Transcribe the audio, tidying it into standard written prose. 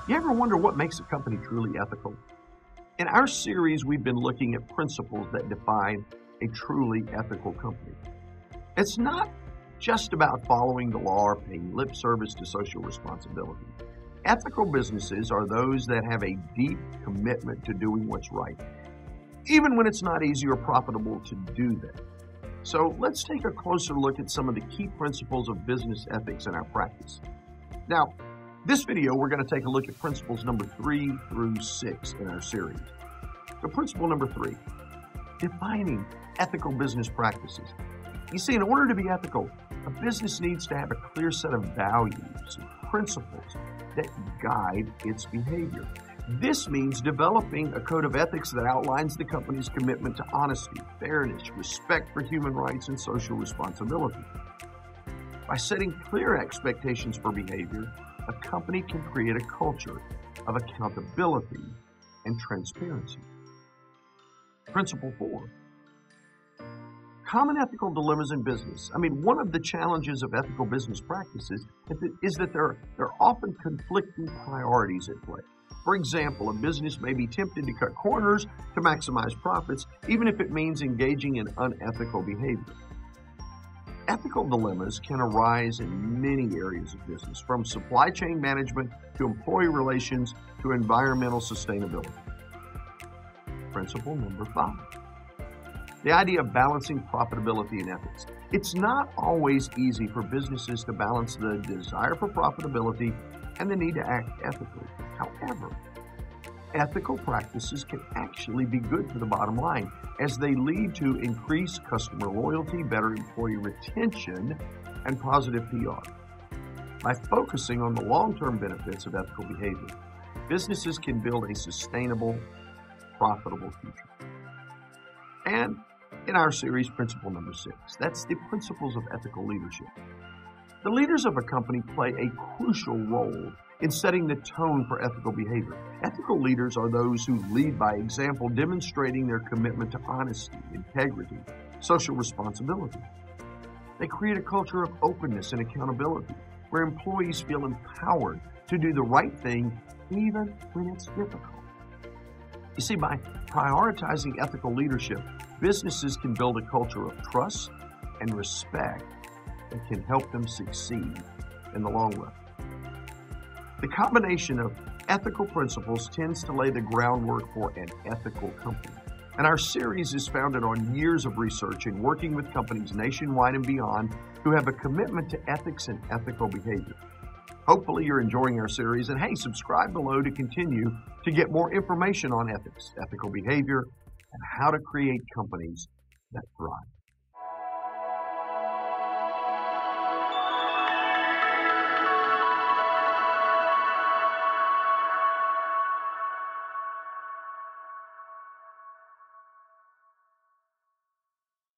You ever wonder what makes a company truly ethical? In our series, we've been looking at principles that define a truly ethical company. It's not just about following the law or paying lip service to social responsibility. Ethical businesses are those that have a deep commitment to doing what's right, even when it's not easy or profitable to do that. So let's take a closer look at some of the key principles of business ethics in our practice. Now, this video, we're going to take a look at principles number 3 through 6 in our series. So principle number 3, defining ethical business practices. You see, in order to be ethical, a business needs to have a clear set of values and principles that guide its behavior. This means developing a code of ethics that outlines the company's commitment to honesty, fairness, respect for human rights, and social responsibility. By setting clear expectations for behavior, a company can create a culture of accountability and transparency. Principle 4, common ethical dilemmas in business. One of the challenges of ethical business practices is that there are often conflicting priorities at play. For example, a business may be tempted to cut corners to maximize profits, even if it means engaging in unethical behavior. Ethical dilemmas can arise in many areas of business, from supply chain management to employee relations to environmental sustainability. Principle number 5, the idea of balancing profitability and ethics. It's not always easy for businesses to balance the desire for profitability and the need to act ethically. However, ethical practices can actually be good for the bottom line as they lead to increased customer loyalty, better employee retention, and positive PR. By focusing on the long-term benefits of ethical behavior, businesses can build a sustainable, profitable future. And in our series, principle number 6, that's the principles of ethical leadership. The leaders of a company play a crucial role in setting the tone for ethical behavior. Ethical leaders are those who lead by example, demonstrating their commitment to honesty, integrity, social responsibility. They create a culture of openness and accountability, where employees feel empowered to do the right thing even when it's difficult. You see, by prioritizing ethical leadership, businesses can build a culture of trust and respect that can help them succeed in the long run. The combination of ethical principles tends to lay the groundwork for an ethical company. And our series is founded on years of research and working with companies nationwide and beyond who have a commitment to ethics and ethical behavior. Hopefully you're enjoying our series, and hey, subscribe below to continue to get more information on ethics, ethical behavior, and how to create companies that thrive.